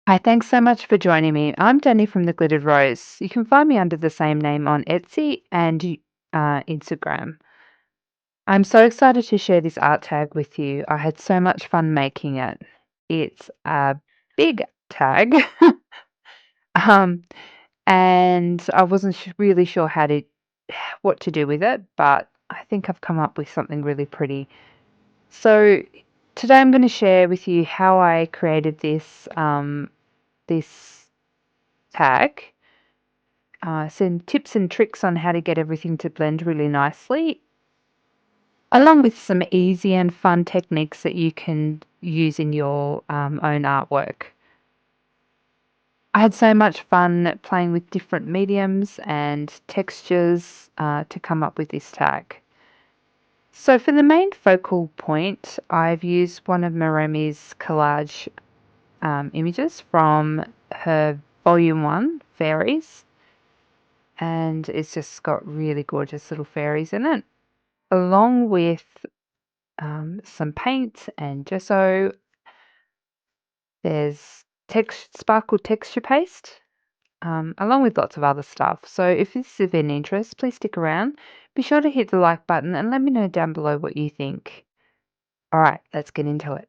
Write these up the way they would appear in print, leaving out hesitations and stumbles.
Hi, thanks so much for joining me. I'm Danny from The Glittered Rose. You can find me under the same name on Etsy and Instagram. I'm so excited to share this art tag with you. I had so much fun making it. It's a big tag, um, and I wasn't really sure what to do with it, but I think I've come up with something really pretty. So today I'm going to share with you how I created this tag. Some tips and tricks on how to get everything to blend really nicely, along with some easy and fun techniques that you can use in your own artwork. I had so much fun playing with different mediums and textures to come up with this tag. So for the main focal point, I've used one of Maremi's collage images from her volume 1, Fairies, and it's just got really gorgeous little fairies in it, along with some paint and gesso. There's sparkle texture paste, along with lots of other stuff. So if this is of any interest, please stick around. Be sure to hit the like button and let me know down below what you think. All right, let's get into it.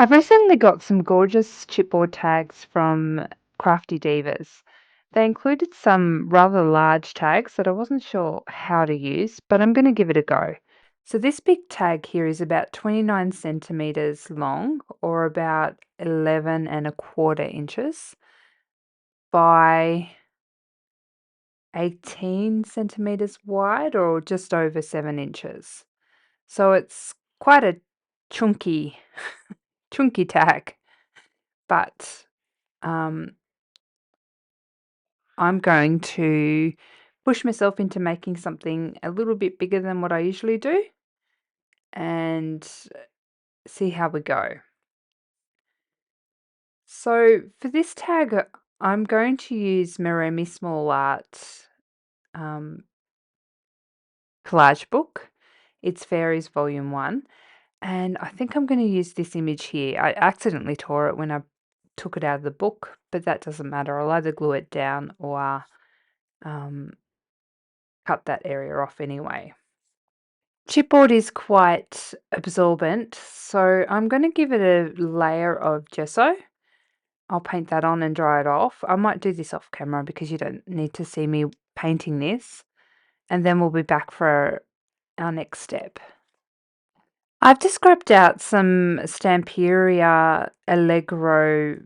I've recently got some gorgeous chipboard tags from Crafty Divas. They included some rather large tags that I wasn't sure how to use, but I'm going to give it a go. So this big tag here is about 29 centimeters long, or about 11 and a quarter inches by 18 centimeters wide, or just over 7 inches. So it's quite a chunky, chunky tag, but um, I'm going to push myself into making something a little bit bigger than what I usually do and see how we go. So for this tag, I'm going to use Maremi Small Art um, collage book. It's Fairies Volume 1. And I think I'm going to use this image here. I accidentally tore it when I took it out of the book, but that doesn't matter. I'll either glue it down or um, cut that area off anyway. Chipboard is quite absorbent, so I'm going to give it a layer of gesso. I'll paint that on and dry it off. I might do this off camera because you don't need to see me painting this. And then we'll be back for our next step. I've just scraped out some Stamperia Allegro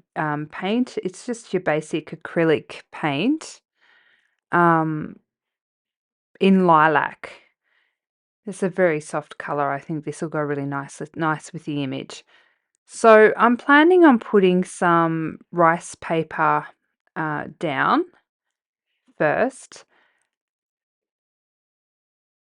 paint. It's just your basic acrylic paint um, in lilac. It's a very soft colour. I think this will go really nice with the image. So I'm planning on putting some rice paper down first,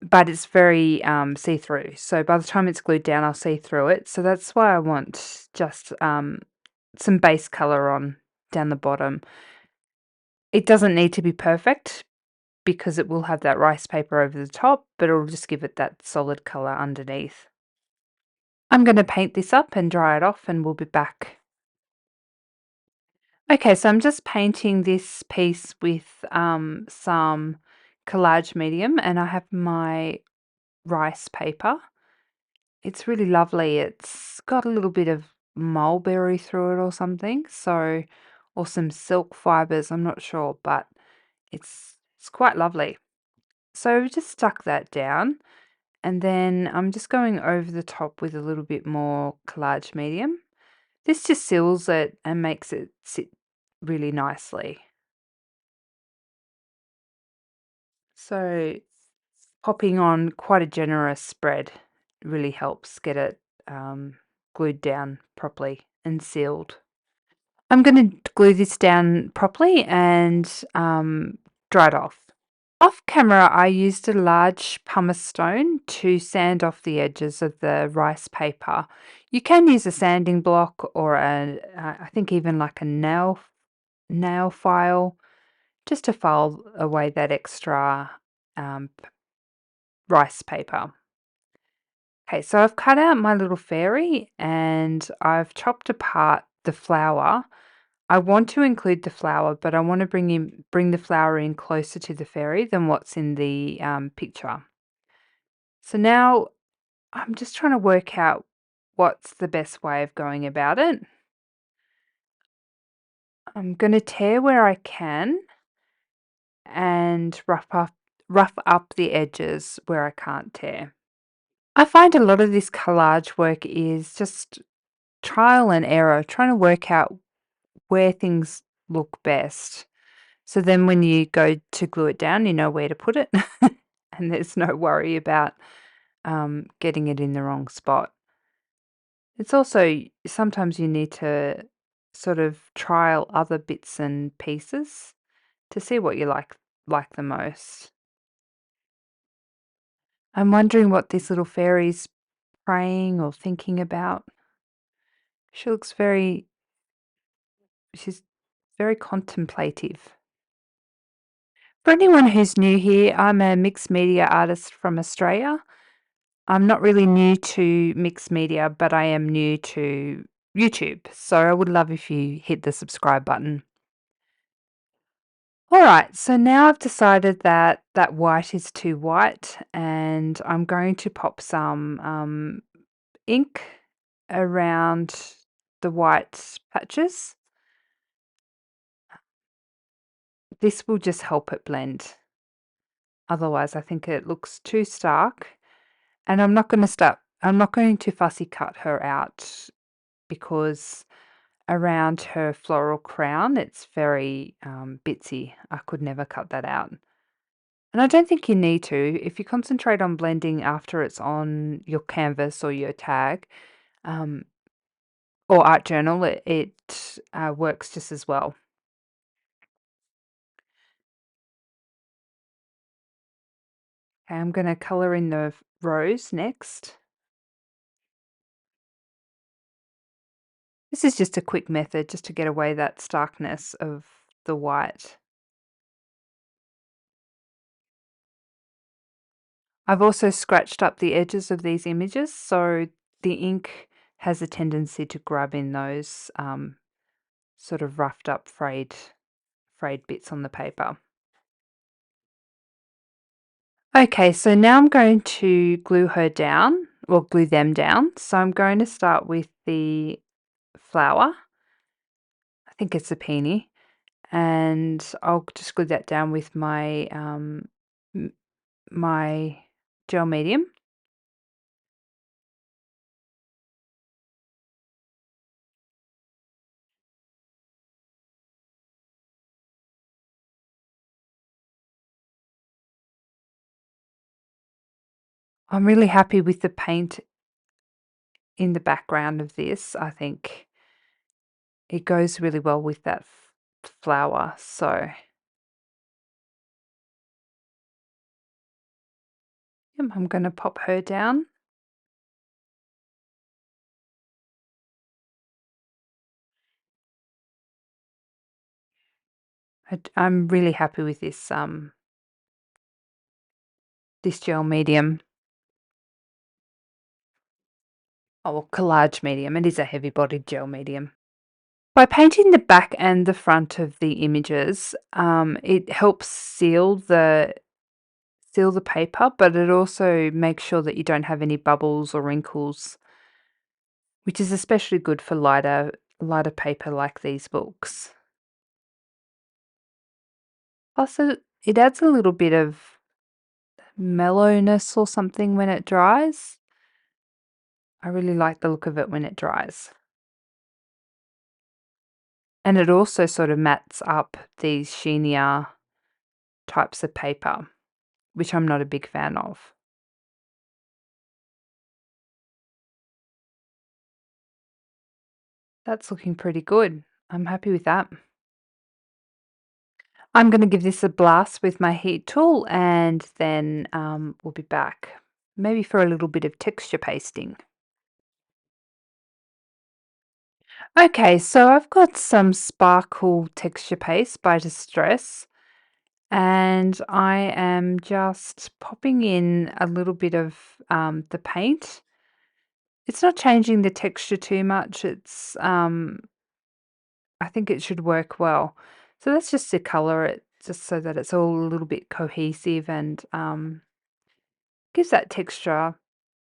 but it's very see-through. So by the time it's glued down, I'll see through it. So that's why I want just some base colour on down the bottom. It doesn't need to be perfect because it will have that rice paper over the top, but it'll just give it that solid colour underneath. I'm going to paint this up and dry it off and we'll be back. Okay, so I'm just painting this piece with some collage medium and I have my rice paper. It's really lovely. It's got a little bit of mulberry through it or something, so or some silk fibers, I'm not sure, but it's quite lovely. So we just stuck that down and then I'm just going over the top with a little bit more collage medium. This just seals it and makes it sit really nicely. So popping on quite a generous spread really helps get it glued down properly and sealed. I'm going to glue this down properly and dry it off. Off camera, I used a large pumice stone to sand off the edges of the rice paper. You can use a sanding block or I think even like a nail nail file just to file away that extra rice paper. Okay, so I've cut out my little fairy and I've chopped apart the flower. I want to include the flower, but I want to bring the flower in closer to the fairy than what's in the picture. So now I'm just trying to work out what's the best way of going about it. I'm going to tear where I can and rough up the edges where I can't tear. I find a lot of this collage work is just trial and error, trying to work out where things look best. So then when you go to glue it down, you know where to put it, and there's no worry about getting it in the wrong spot. It's also sometimes you need to sort of trial other bits and pieces to see what you like the most. I'm wondering what this little fairy's praying or thinking about. She looks she's very contemplative. For anyone who's new here, I'm a mixed media artist from Australia. I'm not really new to mixed media, but I am new to YouTube. So I would love if you hit the subscribe button. All right, so now I've decided that that white is too white and I'm going to pop some ink around the white patches. This will just help it blend. Otherwise, I think it looks too stark. And I'm not going to fussy cut her out because around her floral crown, it's very bitsy. I could never cut that out. And I don't think you need to. If you concentrate on blending after it's on your canvas or your tag um, or art journal, it works just as well. Okay, I'm going to colour in the rose next. This is just a quick method just to get away that starkness of the white. I've also scratched up the edges of these images so the ink has a tendency to grab in those sort of roughed up frayed bits on the paper. Okay, so now I'm going to glue her down, or glue them down. So I'm going to start with the flower. I think it's a peony. And I'll just glue that down with my my gel medium. I'm really happy with the paint in the background of this. I think it goes really well with that flower. So I'm going to pop her down. I'm really happy with this gel medium. Oh, collage medium. It is a heavy-bodied gel medium. By painting the back and the front of the images, it helps seal the paper, but it also makes sure that you don't have any bubbles or wrinkles, which is especially good for lighter paper like these books. Plus, it adds a little bit of mellowness or something when it dries. I really like the look of it when it dries. And it also sort of mats up these sheenier types of paper, which I'm not a big fan of. That's looking pretty good. I'm happy with that. I'm going to give this a blast with my heat tool and then we'll be back, maybe for a little bit of texture pasting. Okay, so I've got some sparkle texture paste by Distress, and I am just popping in a little bit of the paint. It's not changing the texture too much. I think it should work well. So that's just to color it, just so that it's all a little bit cohesive and gives that texture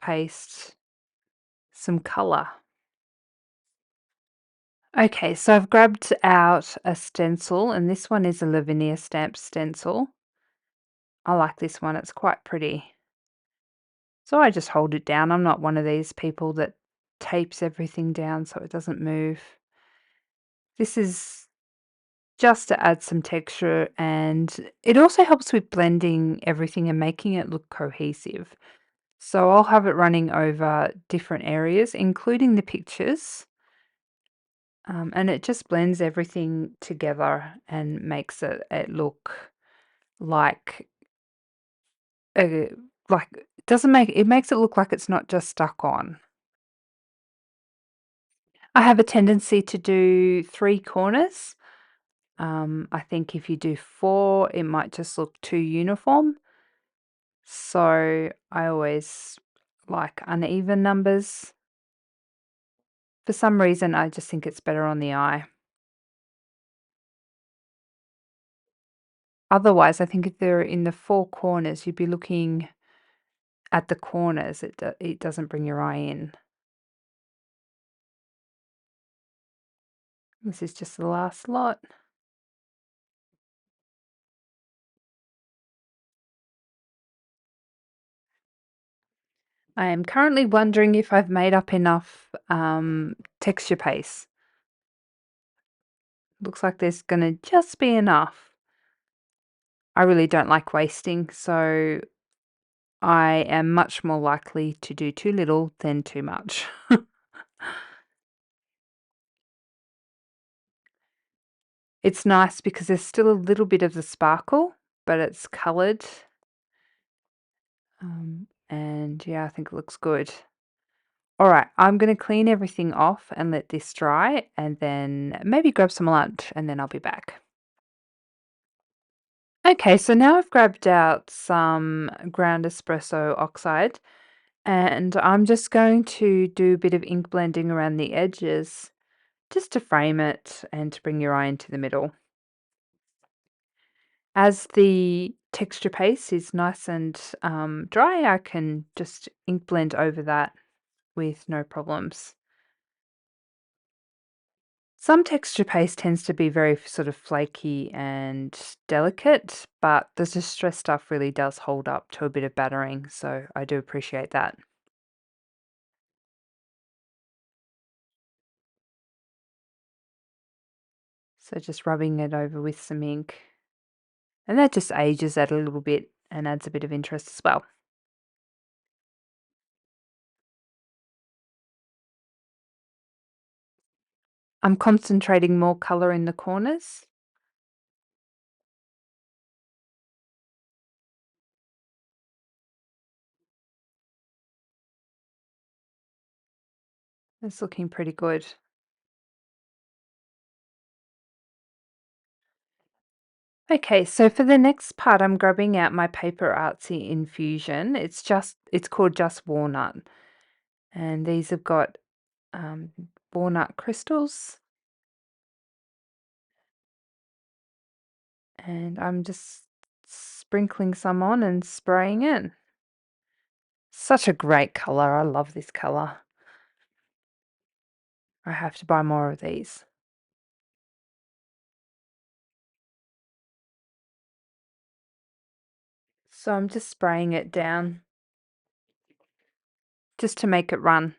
paste some color. Okay, so I've grabbed out a stencil, and this one is a Lavinia stamp stencil. I like this one, it's quite pretty. So I just hold it down. I'm not one of these people that tapes everything down so it doesn't move. This is just to add some texture, and it also helps with blending everything and making it look cohesive. So I'll have it running over different areas, including the pictures. And it just blends everything together and makes it look like a like doesn't make it makes it look like it's not just stuck on. I have a tendency to do 3 corners. I think if you do 4, it might just look too uniform. So I always like uneven numbers. For some reason, I just think it's better on the eye. Otherwise, I think if they're in the 4 corners, you'd be looking at the corners. It doesn't bring your eye in. This is just the last lot. I am currently wondering if I've made up enough texture paste. Looks like there's gonna just be enough. I really don't like wasting, so I am much more likely to do too little than too much. It's nice because there's still a little bit of the sparkle, but it's coloured. And yeah, I think it looks good. All right, I'm going to clean everything off and let this dry, and then maybe grab some lunch, and then I'll be back. Okay, so now I've grabbed out some ground espresso oxide, and I'm just going to do a bit of ink blending around the edges just to frame it and to bring your eye into the middle. As the texture paste is nice and dry, I can just ink blend over that with no problems. Some texture paste tends to be very sort of flaky and delicate, but the distress stuff really does hold up to a bit of battering, so I do appreciate that. So just rubbing it over with some ink. And that just ages it a little bit and adds a bit of interest as well. I'm concentrating more colour in the corners. It's looking pretty good. Okay, so for the next part, I'm grabbing out my Paper Artsy Infusion. It's called Just Walnut. And these have got um, walnut crystals. And I'm just sprinkling some on and spraying in. Such a great color. I love this color. I have to buy more of these. So I'm just spraying it down just to make it run.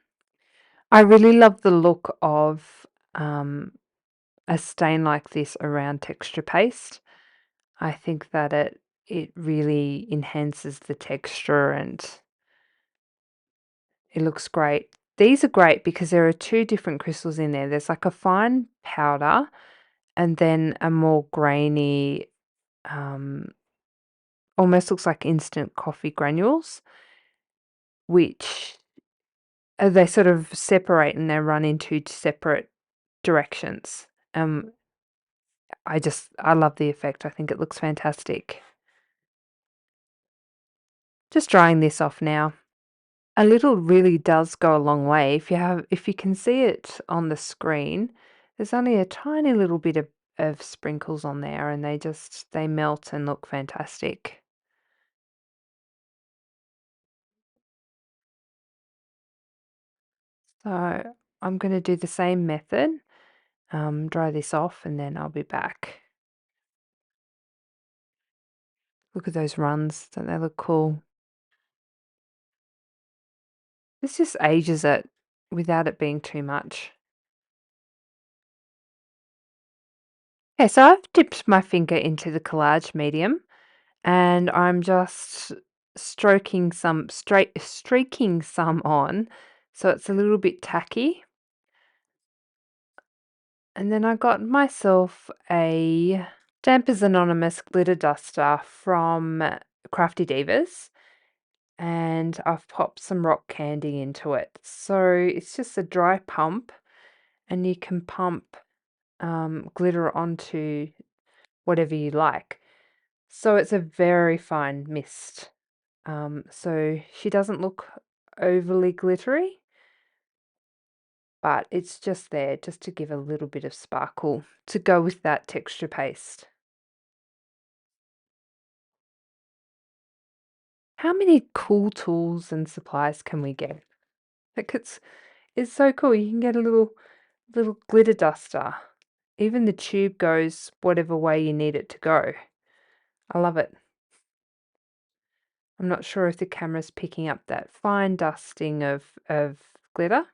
I really love the look of a stain like this around texture paste. I think that it really enhances the texture and it looks great. These are great because there are 2 different crystals in there. There's like a fine powder and then a more grainy, um, almost looks like instant coffee granules, which they sort of separate and they run into separate directions. I love the effect. I think it looks fantastic. Just drying this off now. A little really does go a long way. If you can see it on the screen, there's only a tiny little bit of sprinkles on there and they melt and look fantastic. So I'm going to do the same method, dry this off and then I'll be back. Look at those runs, don't they look cool? This just ages it without it being too much. Okay, so I've dipped my finger into the collage medium and I'm just streaking some on so it's a little bit tacky. And then I got myself a Dampers Anonymous glitter duster from Crafty Divas and I've popped some rock candy into it. So it's just a dry pump and you can pump glitter onto whatever you like. So it's a very fine mist. So she doesn't look overly glittery, but it's just there just to give a little bit of sparkle to go with that texture paste. How many cool tools and supplies can we get? Like it's so cool. You can get a little glitter duster. Even the tube goes whatever way you need it to go. I love it. I'm not sure if the camera's picking up that fine dusting of glitter,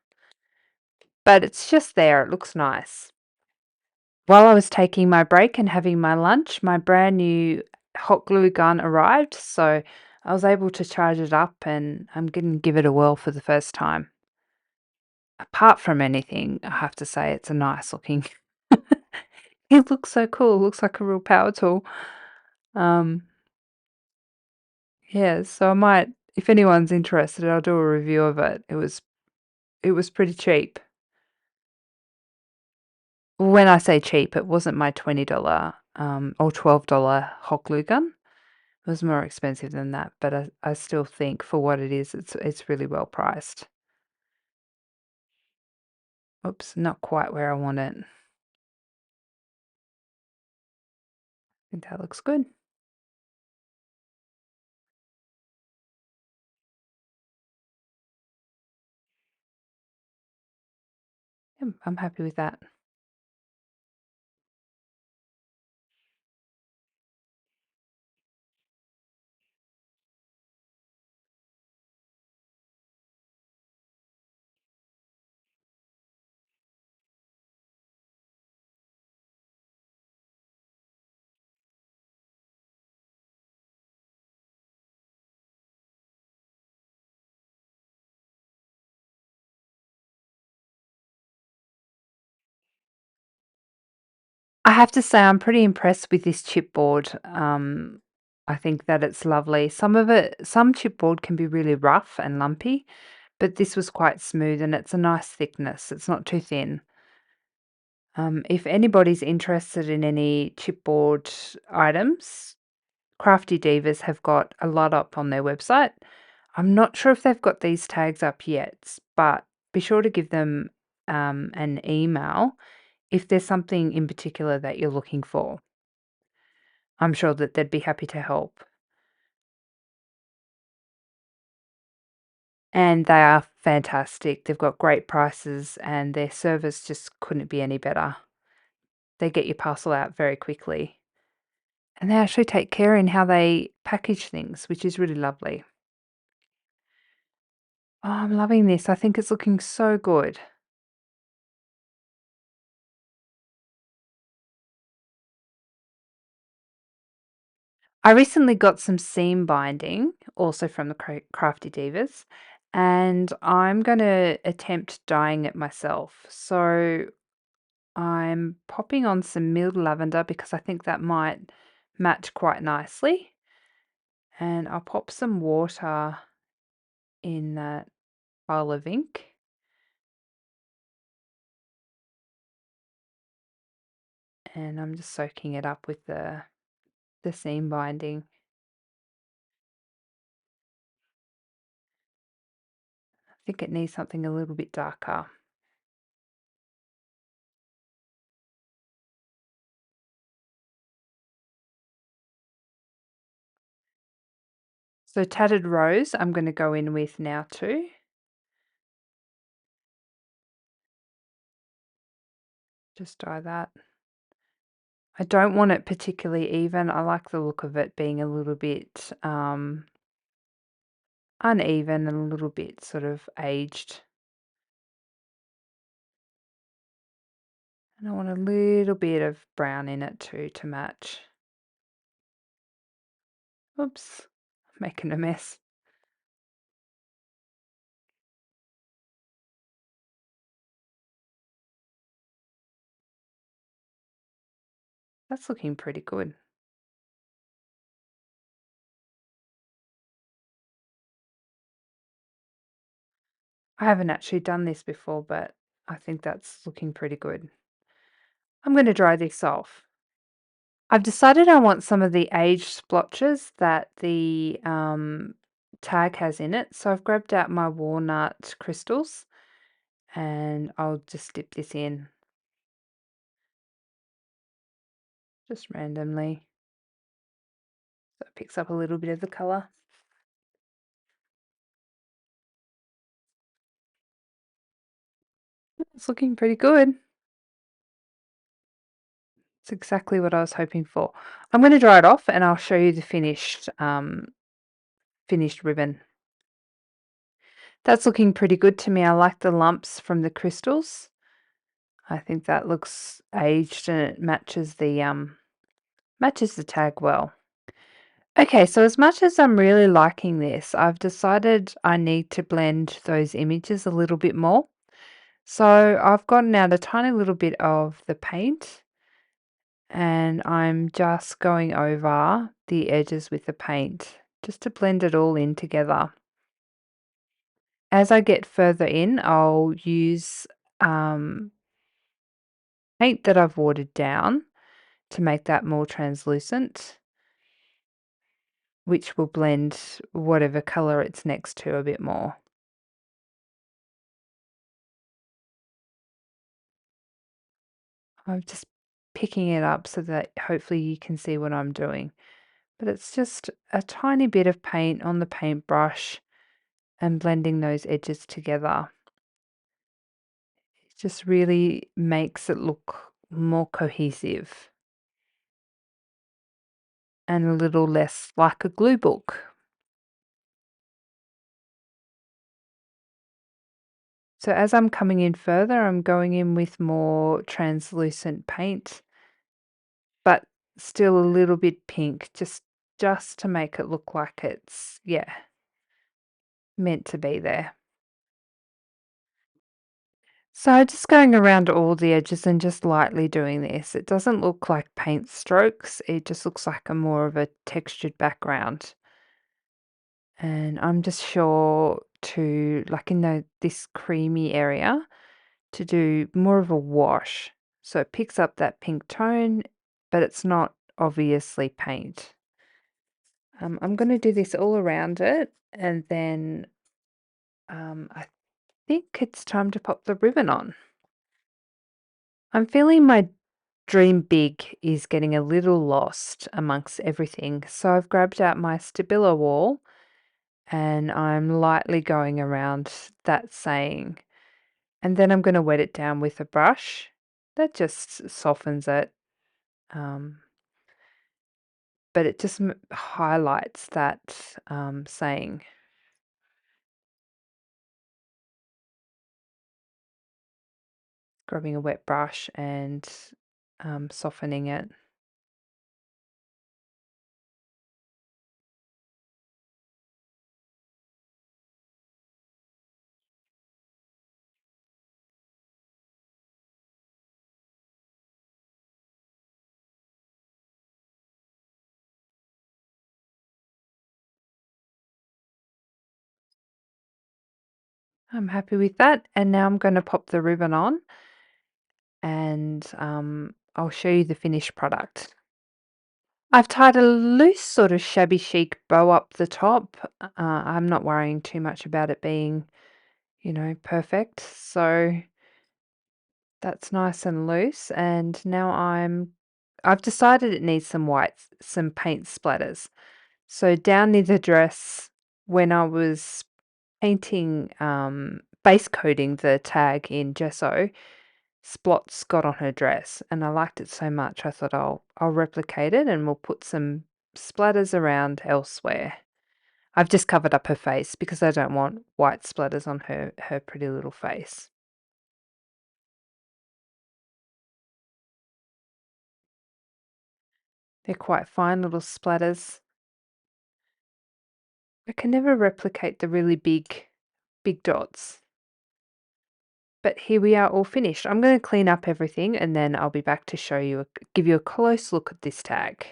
but it's just there. It looks nice. While I was taking my break and having my lunch, my brand new hot glue gun arrived, so I was able to charge it up and I'm going to give it a whirl for the first time. Apart from anything, I have to say it's a nice looking. It looks so cool. It looks like a real power tool. Um, yeah, so I might, if anyone's interested, I'll do a review of it. It was pretty cheap. When I say cheap, it wasn't my $20 or $12 hot glue gun. It was more expensive than that, but I still think for what it is, it's really well priced. Oops, not quite where I want it. I think that looks good. Yeah, I'm happy with that. I have to say I'm pretty impressed with this chipboard. I think that it's lovely. Some chipboard can be really rough and lumpy, but this was quite smooth and it's a nice thickness. It's not too thin. If anybody's interested in any chipboard items, Crafty Divas have got a lot up on their website. I'm not sure if they've got these tags up yet, but be sure to give them an email if there's something in particular that you're looking for. I'm sure that they'd be happy to help. And they are fantastic. They've got great prices and their service just couldn't be any better. They get your parcel out very quickly. And they actually take care in how they package things, which is really lovely. Oh, I'm loving this. I think it's looking so good. I recently got some seam binding, also from the Crafty Divas, and I'm going to attempt dyeing it myself. So I'm popping on some milled lavender because I think that might match quite nicely. And I'll pop some water in that vial of ink. and I'm just soaking it up with the seam binding. I think it needs something a little bit darker. So tattered rose I'm going to go in with now too. Just dye that. I don't want it particularly even. I like the look of it being a little bit uneven and a little bit sort of aged. And I want a little bit of brown in it too to match. Oops, making a mess. That's looking pretty good. I haven't actually done this before, but I think that's looking pretty good. I'm going to dry this off. I've decided I want some of the age splotches that the tag has in it. So I've grabbed out my walnut crystals and I'll just dip this in just randomly. So it picks up a little bit of the colour. It's looking pretty good. It's exactly what I was hoping for. I'm going to dry it off and I'll show you the finished ribbon. That's looking pretty good to me. I like the lumps from the crystals. I think that looks aged and it matches the tag well. Okay, so as much as I'm really liking this, I've decided I need to blend those images a little bit more. So I've gotten out a tiny little bit of the paint and I'm just going over the edges with the paint just to blend it all in together. As I get further in, I'll use paint that I've watered down to make that more translucent, which will blend whatever colour it's next to a bit more. I'm just picking it up so that hopefully you can see what I'm doing. But it's just a tiny bit of paint on the paintbrush and blending those edges together. It just really makes it look more cohesive and a little less like a glue book. So as I'm coming in further, I'm going in with more translucent paint, but still a little bit pink, just to make it look like it's, yeah, meant to be there. So just going around all the edges and just lightly doing this. It doesn't look like paint strokes, it just looks like a more of a textured background. And I'm just sure to, like in this creamy area, to do more of a wash. So it picks up that pink tone, but it's not obviously paint. I'm going to do this all around it, and then I think it's time to pop the ribbon on. I'm feeling my dream big is getting a little lost amongst everything, so I've grabbed out my Stabilo wall and I'm lightly going around that saying, and then I'm going to wet it down with a brush. That just softens it, but it just highlights that saying. Grabbing a wet brush and softening it. I'm happy with that. And now I'm going to pop the ribbon on. and I'll show you the finished product. I've tied a loose sort of shabby chic bow up the top. I'm not worrying too much about it being, perfect. So that's nice and loose. And now I've decided it needs some paint splatters. So down near the dress, when I was painting, base coating the tag in gesso, splots got on her dress, and I liked it so much, I thought I'll replicate it and we'll put some splatters around elsewhere. I've just covered up her face because I don't want white splatters on her pretty little face. They're quite fine little splatters. I can never replicate the really big dots. But here we are all finished. I'm going to clean up everything and then I'll be back to give you a close look at this tag.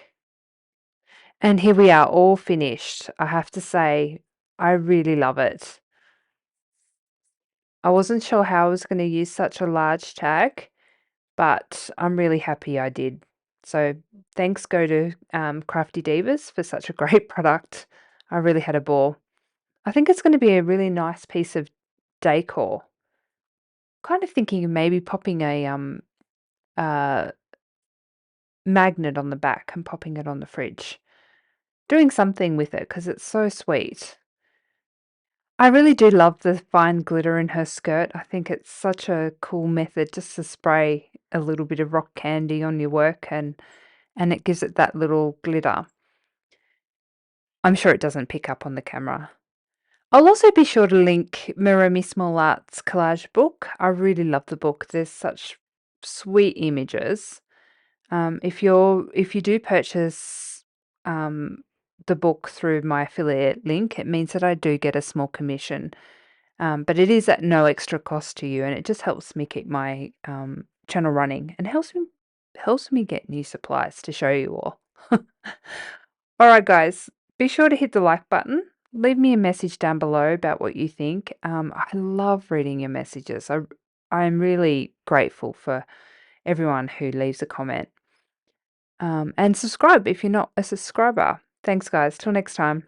And here we are all finished. I have to say, I really love it. I wasn't sure how I was going to use such a large tag, but I'm really happy I did. So thanks go to Crafty Divas for such a great product. I really had a ball. I think it's going to be a really nice piece of decor. Kind of thinking of maybe popping a uh, magnet on the back and popping it on the fridge. Doing something with it because it's so sweet. I really do love the fine glitter in her skirt. I think it's such a cool method just to spray a little bit of rock candy on your work and it gives it that little glitter. I'm sure it doesn't pick up on the camera. I'll also be sure to link Maremi Small Art's collage book. I really love the book. There's such sweet images. If you do purchase the book through my affiliate link, it means that I do get a small commission. But it is at no extra cost to you, and it just helps me keep my channel running and helps me get new supplies to show you all. All right, guys, be sure to hit the like button. Leave me a message down below about what you think. I love reading your messages. I'm really grateful for everyone who leaves a comment. And subscribe if you're not a subscriber. Thanks, guys. Till next time.